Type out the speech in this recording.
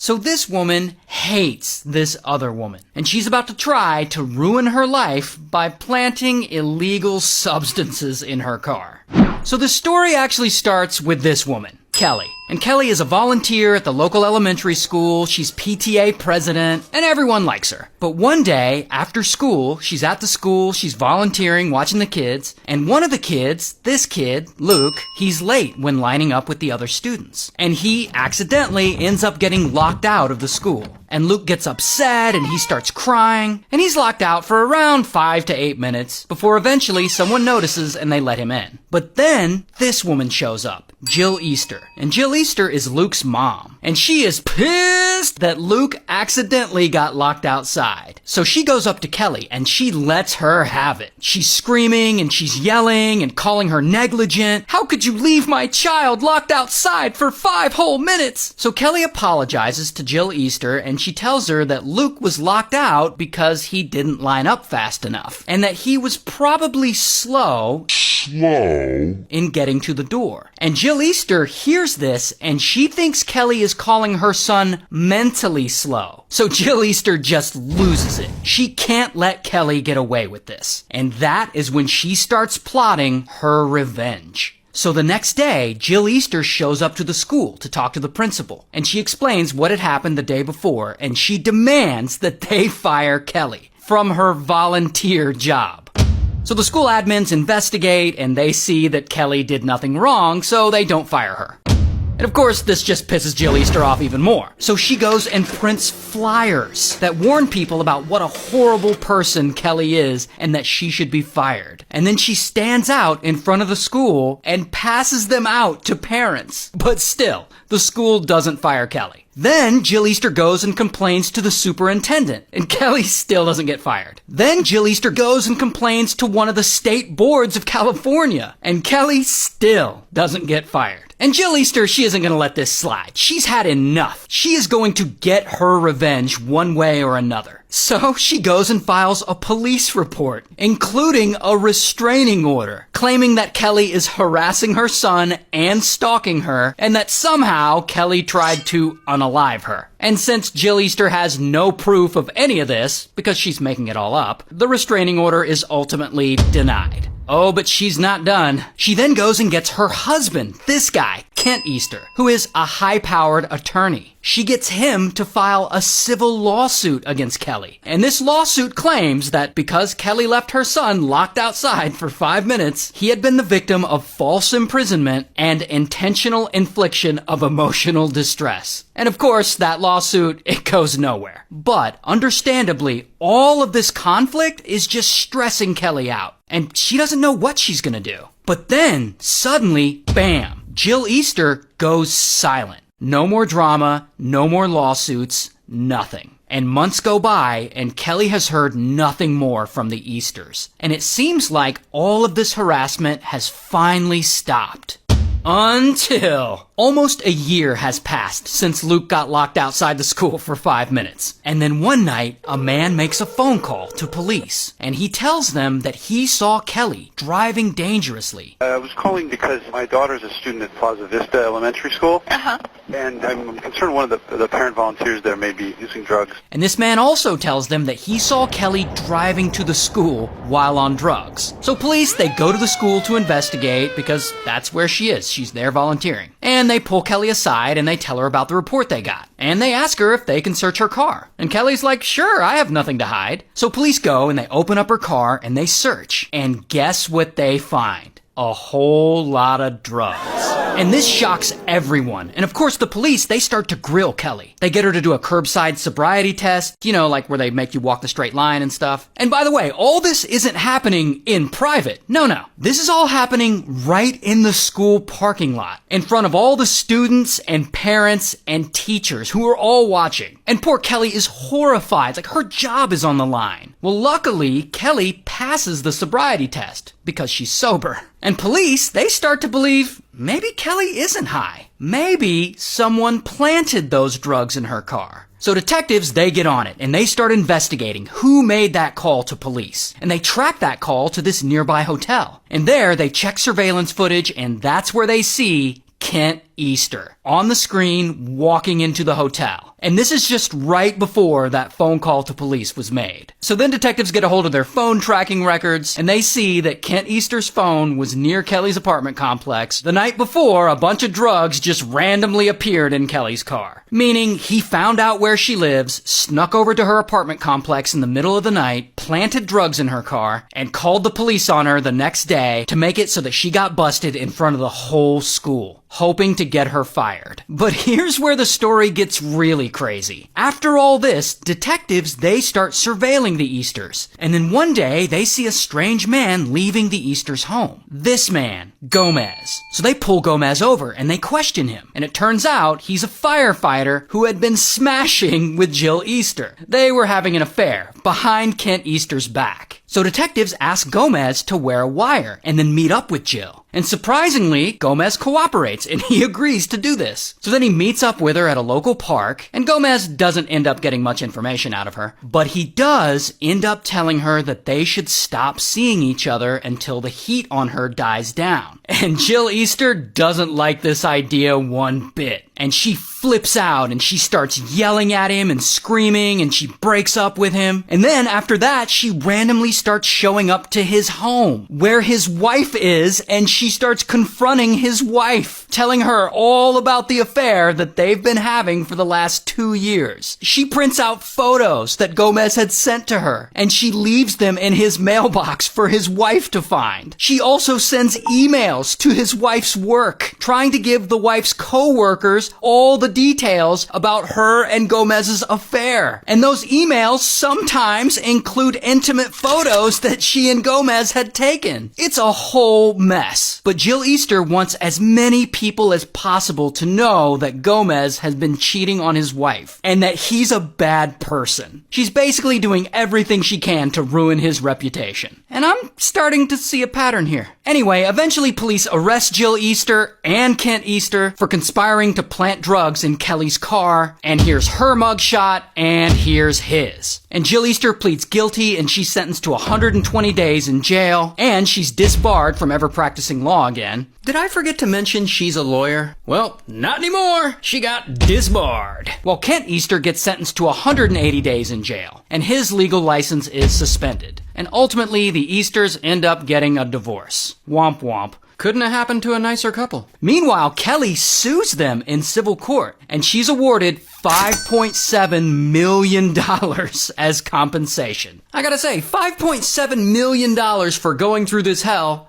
So this woman hates this other woman, and she's about to try to ruin her life by planting illegal substances in her car. So the story actually starts with this woman, Kelly. And Kelly is a volunteer at the local elementary school. She's PTA president, and everyone likes her. But one day, after school, she's at the school, she's volunteering, watching the kids, and one of the kids, this kid, Luke, he's late when lining up with the other students. And he accidentally ends up getting locked out of the school. And Luke gets upset, and he starts crying, and he's locked out for around 5 to 8 minutes before eventually someone notices and they let him in. But then, this woman shows up, Jill Easter. And Jill Easter is Luke's mom, and she is pissed that Luke accidentally got locked outside. So she goes up to Kelly and she lets her have it. She's screaming and she's yelling and calling her negligent. How could you leave my child locked outside for 5 whole minutes? So Kelly apologizes to Jill Easter and she tells her that Luke was locked out because he didn't line up fast enough and that he was probably slow in getting to the door. And Jill Easter hears this and she thinks Kelly is calling her son mentally slow. So Jill Easter just loses it. She can't let Kelly get away with this. And that is when she starts plotting her revenge. So the next day, Jill Easter shows up to the school to talk to the principal. And she explains what had happened the day before and she demands that they fire Kelly from her volunteer job. So the school admins investigate and they see that Kelly did nothing wrong, so they don't fire her. And of course, this just pisses Jill Easter off even more. So she goes and prints flyers that warn people about what a horrible person Kelly is and that she should be fired. And then she stands out in front of the school and passes them out to parents. But still, the school doesn't fire Kelly. Then Jill Easter goes and complains to the superintendent, and Kelly still doesn't get fired. Then Jill Easter goes and complains to one of the state boards of California, and Kelly still doesn't get fired. And Jill Easter, she isn't going to let this slide. She's had enough. She is going to get her revenge one way or another. So she goes and files a police report, including a restraining order, claiming that Kelly is harassing her son and stalking her, and that somehow Kelly tried to unalive her. And since Jill Easter has no proof of any of this, because she's making it all up, the restraining order is ultimately denied. Oh, but she's not done. She then goes and gets her husband, this guy, Kent Easter, who is a high-powered attorney. She gets him to file a civil lawsuit against Kelly. And this lawsuit claims that because Kelly left her son locked outside for 5 minutes, he had been the victim of false imprisonment and intentional infliction of emotional distress. And of course, that lawsuit, it goes nowhere. But understandably, all of this conflict is just stressing Kelly out. And she doesn't know what she's gonna do. But then, suddenly, bam, Jill Easter goes silent. No more drama, no more lawsuits, nothing. And months go by, and Kelly has heard nothing more from the Easters. And it seems like all of this harassment has finally stopped. Until almost a year has passed since Luke got locked outside the school for 5 minutes. And then one night, a man makes a phone call to police. And he tells them that he saw Kelly driving dangerously. I was calling because my daughter's a student at Plaza Vista Elementary School. And I'm concerned one of the parent volunteers there may be using drugs. And this man also tells them that he saw Kelly driving to the school while on drugs. So police, they go to the school to investigate because that's where she is. She's there volunteering. And they pull Kelly aside and they tell her about the report they got. And they ask her if they can search her car. And Kelly's like, sure, I have nothing to hide. So police go and they open up her car and they search. And guess what they find? A whole lot of drugs. And this shocks everyone. And of course, the police, they start to grill Kelly. They get her to do a curbside sobriety test, you know, like where they make you walk the straight line and stuff. And by the way, all this isn't happening in private. No. This is all happening right in the school parking lot, in front of all the students and parents and teachers who are all watching. And poor Kelly is horrified, like her job is on the line. Well, luckily, Kelly passes the sobriety test because she's sober. And police, they start to believe maybe Kelly isn't high. Maybe someone planted those drugs in her car. So detectives, they get on it and they start investigating who made that call to police. And they track that call to this nearby hotel. And there they check surveillance footage and that's where they see Kent Easter on the screen walking into the hotel. And this is just right before that phone call to police was made. So then detectives get a hold of their phone tracking records, and they see that Kent Easter's phone was near Kelly's apartment complex the night before a bunch of drugs just randomly appeared in Kelly's car. Meaning he found out where she lives, snuck over to her apartment complex in the middle of the night, planted drugs in her car, and called the police on her the next day to make it so that she got busted in front of the whole school, hoping to get her fired. But here's where the story gets really crazy. After all this, detectives, they start surveilling the Easters. And then one day, they see a strange man leaving the Easters' home. This man, Gomez. So they pull Gomez over and they question him. And it turns out he's a firefighter who had been smashing with Jill Easter. They were having an affair behind Kent Easter's back. So detectives ask Gomez to wear a wire and then meet up with Jill. And surprisingly, Gomez cooperates and he agrees to do this. So then he meets up with her at a local park, and Gomez doesn't end up getting much information out of her, but he does end up telling her that they should stop seeing each other until the heat on her dies down. And Jill Easter doesn't like this idea one bit. And she flips out and she starts yelling at him and screaming, and she breaks up with him. And then after that, she randomly starts showing up to his home where his wife is, and she starts confronting his wife, telling her all about the affair that they've been having for the last 2 years. She prints out photos that Gomez had sent to her, and she leaves them in his mailbox for his wife to find. She also sends emails to his wife's work, trying to give the wife's co-workers all the details about her and Gomez's affair. And those emails sometimes include intimate photos that she and Gomez had taken. It's a whole mess. But Jill Easter wants as many people as possible to know that Gomez has been cheating on his wife and that he's a bad person. She's basically doing everything she can to ruin his reputation. And I'm starting to see a pattern here. Anyway, eventually police arrest Jill Easter and Kent Easter for conspiring to plant drugs in Kelly's car, and here's her mugshot, and here's his. And Jill Easter pleads guilty, and she's sentenced to 120 days in jail, and she's disbarred from ever practicing law again. Did I forget to mention she's a lawyer? Well, not anymore. She got disbarred. While Kent Easter gets sentenced to 180 days in jail, and his legal license is suspended. And ultimately, the Easters end up getting a divorce. Womp womp. Couldn't have happened to a nicer couple. Meanwhile, Kelly sues them in civil court, and she's awarded $5.7 million as compensation. I gotta say, $5.7 million for going through this hell